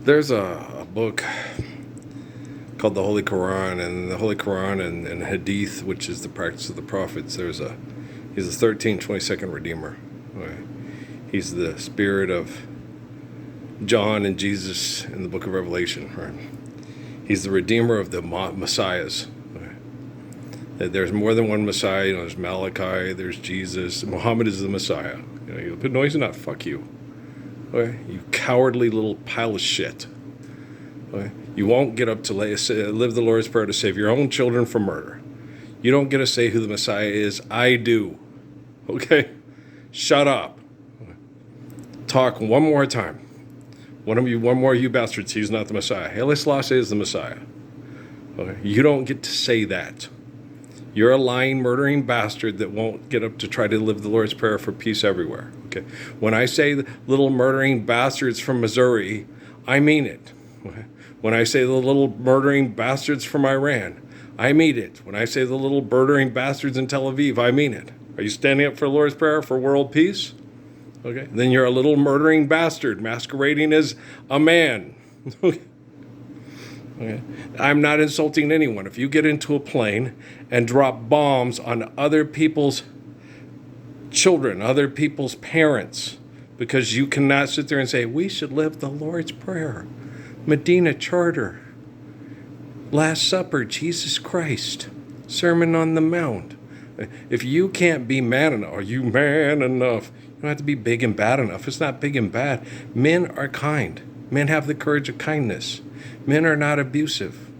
There's a book called the Holy Quran, and the Holy Quran and Hadith, which is the practice of the prophets. He's a 1322nd Redeemer. Right? He's the spirit of John and Jesus in the book of Revelation. Right? He's the Redeemer of the Messiahs. Right? There's more than one Messiah. There's Malachi, there's Jesus. Muhammad is the Messiah. You put noise or not, fuck you. Okay? You cowardly little pile of shit. Okay? You won't get up to live the Lord's Prayer to save your own children from murder. You don't get to say who the Messiah is. I do. Okay? Shut up. Talk one more time. One more of you bastards, he's not the Messiah. Haile Selassie is the Messiah. Okay? You don't get to say that. You're a lying, murdering bastard that won't get up to try to live the Lord's Prayer for peace everywhere. Okay? When I say the little murdering bastards from Missouri, I mean it. Okay? When I say the little murdering bastards from Iran, I mean it. When I say the little murdering bastards in Tel Aviv, I mean it. Are you standing up for the Lord's Prayer for world peace? Okay? Then you're a little murdering bastard masquerading as a man. Okay? I'm not insulting anyone. If you get into a plane and drop bombs on other people's children, other people's parents, because you cannot sit there and say, we should live the Lord's Prayer, Medina Charter, Last Supper, Jesus Christ, Sermon on the Mount. If you can't be man enough, are you man enough? You don't have to be big and bad enough. It's not big and bad. Men are kind. Men have the courage of kindness. Men are not abusive.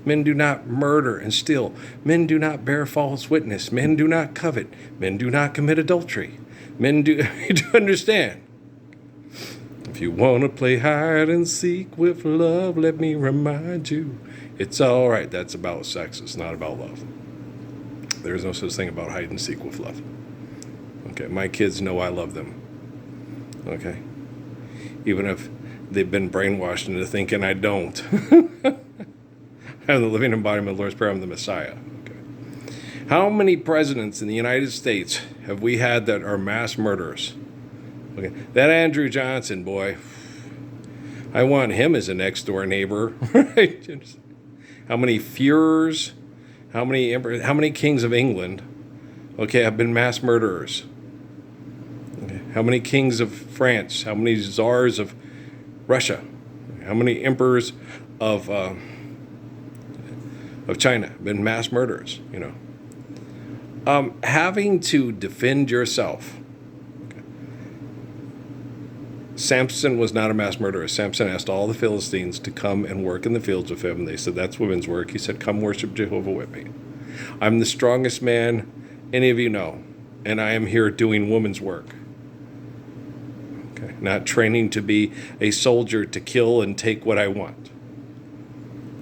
Men do not murder and steal. Men do not bear false witness. Men do not covet. Men do not commit adultery. Men do, you do understand? If you want to play hide and seek with love, let me remind you, it's all right. That's about sex. It's not about love. There is no such thing about hide and seek with love. Okay, my kids know I love them. Okay? Even if they've been brainwashed into thinking I don't. I'm the living embodiment of the Lord's Prayer. I'm the Messiah. Okay. How many presidents in the United States have we had that are mass murderers? Okay. That Andrew Johnson, boy, I want him as a next door neighbor. Right? How many Führers, how many kings of England, okay, have been mass murderers? Okay. How many kings of France? How many czars of Russia? How many emperors of China have been mass murderers? You know, having to defend yourself. Okay. Samson was not a mass murderer. Samson asked all the Philistines to come and work in the fields with him. They said, that's women's work. He said, come worship Jehovah with me. I'm the strongest man any of you know, and I am here doing woman's work. Okay. Not training to be a soldier to kill and take what I want.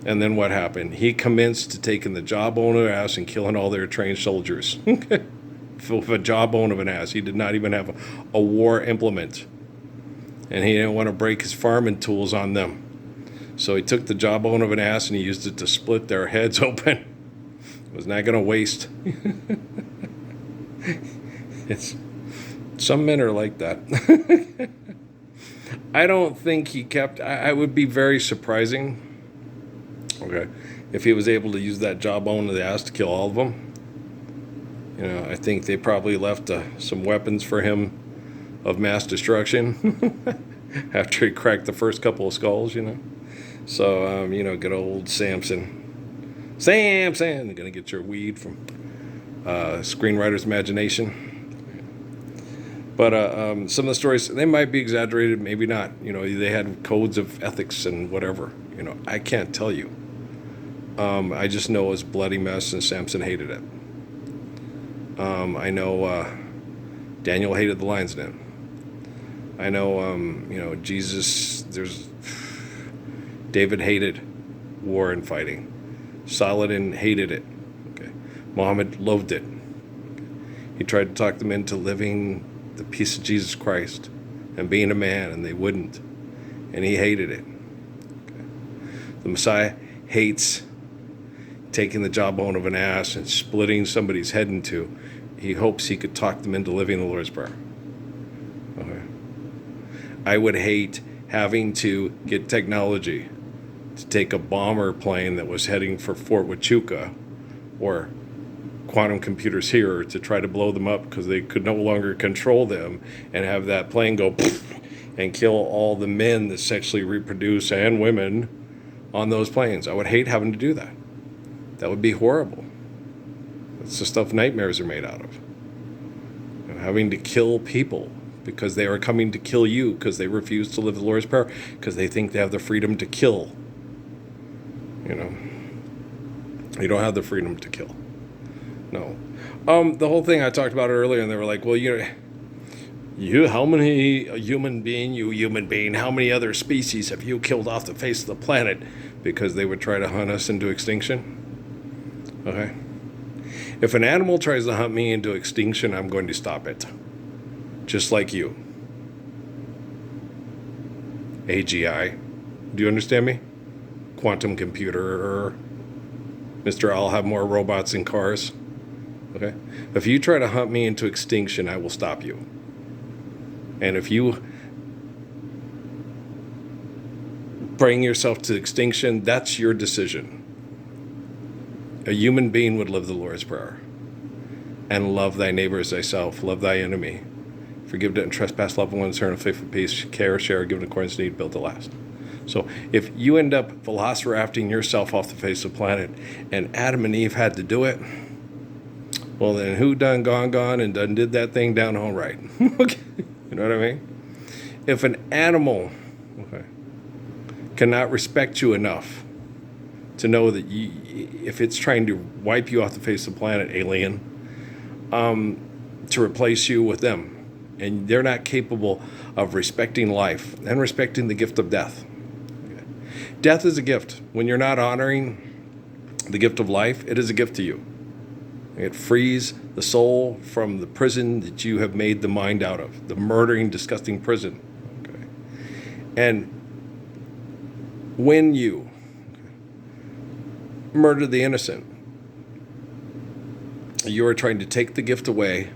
And then what happened? He commenced to taking the jawbone of an ass and killing all their trained soldiers. With a jawbone of an ass. He did not even have a war implement. And he didn't want to break his farming tools on them. So he took the jawbone of an ass and he used it to split their heads open. Was not going to waste. Some men are like that. I don't think he kept. I would be very surprising. Okay, if he was able to use that jawbone of the ass to kill all of them. You know, I think they probably left some weapons for him of mass destruction after he cracked the first couple of skulls. You know, so you know, good old Samson. Samson, you're gonna get your weed from screenwriter's imagination. But some of the stories, they might be exaggerated, maybe not. You know, they had codes of ethics and whatever. You know, I can't tell you. I just know it was a bloody mess, and Samson hated it. I know Daniel hated the lion's den. I know, you know, David hated war and fighting. Saladin hated it. Okay. Muhammad loathed it. Okay. He tried to talk them into living the peace of Jesus Christ and being a man, and they wouldn't. And he hated it. Okay. The Messiah hates taking the jawbone of an ass and splitting somebody's head in two. He hopes he could talk them into living the Lord's Prayer. Okay. I would hate having to get technology to take a bomber plane that was heading for Fort Huachuca or quantum computers here to try to blow them up because they could no longer control them, and have that plane go and kill all the men that sexually reproduce and women on those planes. I would hate having to do that. That would be horrible. That's the stuff nightmares are made out of. You know, having to kill people because they are coming to kill you because they refuse to live the Lord's Prayer, because they think they have the freedom to kill. You know, you don't have the freedom to kill. No. The whole thing I talked about earlier, and they were like, well, how many human being, how many other species have you killed off the face of the planet? Because they would try to hunt us into extinction. Okay. If an animal tries to hunt me into extinction, I'm going to stop it. Just like you. AGI. Do you understand me? Quantum computer. Mr. I'll have more robots and cars. Okay? If you try to hunt me into extinction, I will stop you. And if you bring yourself to extinction, that's your decision. A human being would live the Lord's Prayer. And love thy neighbor as thyself. Love thy enemy. Forgive debt and trespass, love one, turn of faithful peace, care, share, give in accordance to need, build to last. So if you end up velocirapting yourself off the face of the planet, and Adam and Eve had to do it, well then who done gone and done did that thing down home right? Okay. You know what I mean? If an animal, okay, cannot respect you enough to know that if it's trying to wipe you off the face of the planet, alien, to replace you with them, and they're not capable of respecting life and respecting the gift of death. Okay. Death is a gift. When you're not honoring the gift of life, it is a gift to you. It frees the soul from the prison that you have made the mind out of, the murdering, disgusting prison. Okay. And when you murder the innocent, you are trying to take the gift away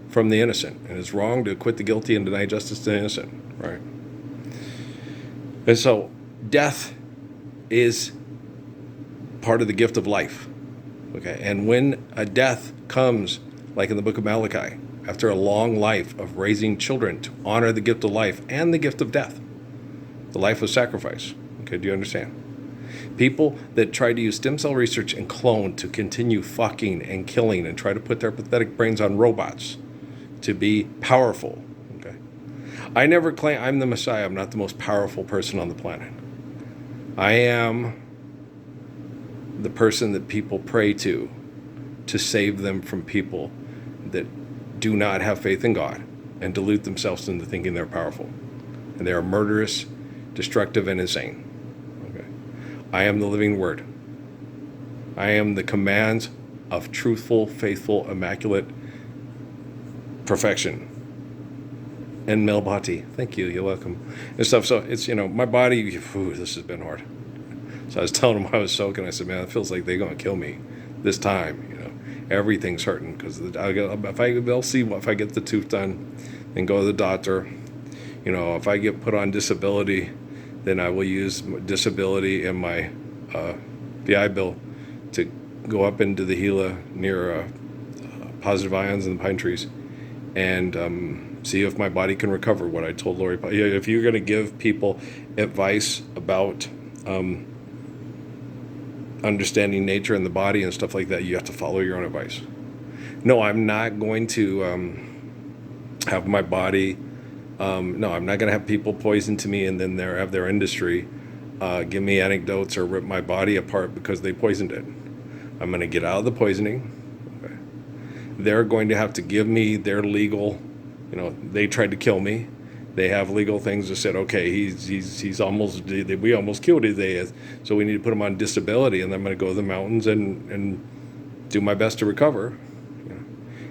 from the innocent. And it's wrong to acquit the guilty and deny justice to the innocent, right? And so death is part of the gift of life. Okay, and when a death comes, like in the book of Malachi, after a long life of raising children to honor the gift of life and the gift of death, the life of sacrifice. Okay, do you understand? People that try to use stem cell research and clone to continue fucking and killing and try to put their pathetic brains on robots to be powerful. Okay, I never claim I'm the Messiah. I'm not the most powerful person on the planet. I am the person that people pray to save them from people that do not have faith in God and delude themselves into thinking they're powerful. And they are murderous, destructive, and insane. Okay. I am the living word. I am the commands of truthful, faithful, immaculate perfection. And Melbati, thank you, you're welcome. And stuff. So it's, my body, this has been hard. So I was telling them I was soaking. I said, man, it feels like they're going to kill me this time. Everything's hurting because they'll see if I get the tooth done and go to the doctor. If I get put on disability, then I will use disability in my VI bill to go up into the Gila near positive ions in the pine trees and see if my body can recover. What I told Lori, if you're going to give people advice about understanding nature and the body and stuff like that, you have to follow your own advice. No, I'm not going to have my body, I'm not going to have people poison to me and then have their industry give me anecdotes or rip my body apart because they poisoned it. I'm going to get out of the poisoning. Okay. They're going to have to give me their legal, they tried to kill me. They have legal things that said, okay, he's almost, we almost killed him, so we need to put him on disability, and I'm going to go to the mountains and do my best to recover.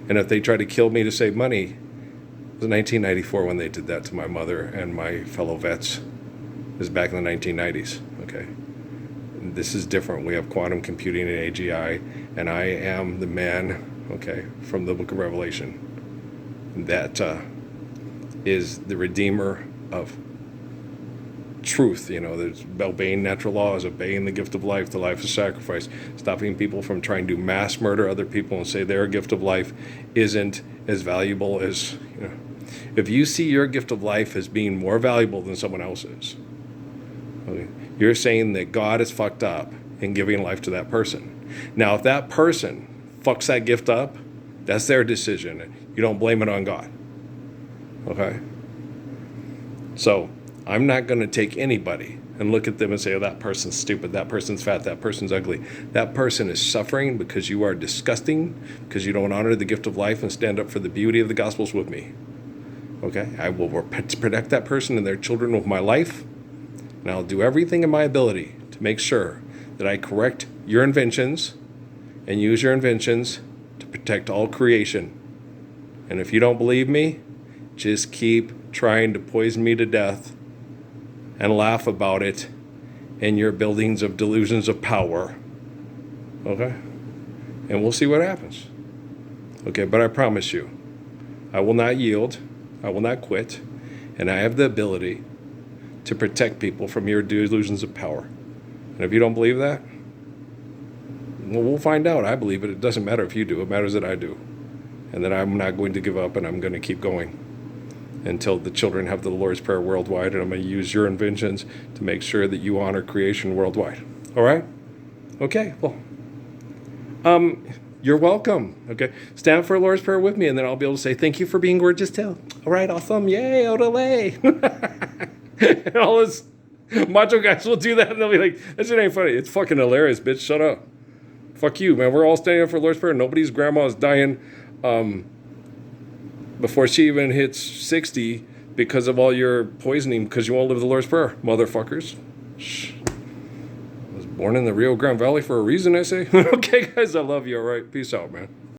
And if they try to kill me to save money, it was 1994 when they did that to my mother and my fellow vets. It was back in the 1990s, okay? This is different. We have quantum computing and AGI, and I am the man, okay, from the book of Revelation that is the redeemer of truth. There's obeying natural laws, obeying the gift of life, the life of sacrifice, stopping people from trying to mass murder other people and say their gift of life isn't as valuable as, if you see your gift of life as being more valuable than someone else's, okay, you're saying that God is fucked up in giving life to that person. Now, if that person fucks that gift up, that's their decision. You don't blame it on God. Okay? So, I'm not going to take anybody and look at them and say, oh, that person's stupid, that person's fat, that person's ugly. That person is suffering because you are disgusting, because you don't honor the gift of life and stand up for the beauty of the Gospels with me. Okay? I will protect that person and their children with my life, and I'll do everything in my ability to make sure that I correct your inventions and use your inventions to protect all creation. And if you don't believe me, just keep trying to poison me to death and laugh about it in your buildings of delusions of power. Okay? And we'll see what happens. Okay, but I promise you, I will not yield, I will not quit, and I have the ability to protect people from your delusions of power. And if you don't believe that, well, we'll find out. I believe it. It doesn't matter if you do. It matters that I do. And that I'm not going to give up, and I'm going to keep going until the children have the Lord's Prayer worldwide, and I'm going to use your inventions to make sure that you honor creation worldwide. All right? Okay, well, you're welcome. Okay, stand for Lord's Prayer with me, and then I'll be able to say, thank you for being gorgeous too. All right, awesome. Yay, odele. And all this macho guys will do that, and they'll be like, that shit ain't funny. It's fucking hilarious, bitch. Shut up. Fuck you, man. We're all standing up for Lord's Prayer. Nobody's grandma is dying before she even hits 60 because of all your poisoning because you won't live the Lord's Prayer, motherfuckers. Shh. I was born in the Rio Grande Valley for a reason, I say. Okay, guys, I love you. All right, peace out, man.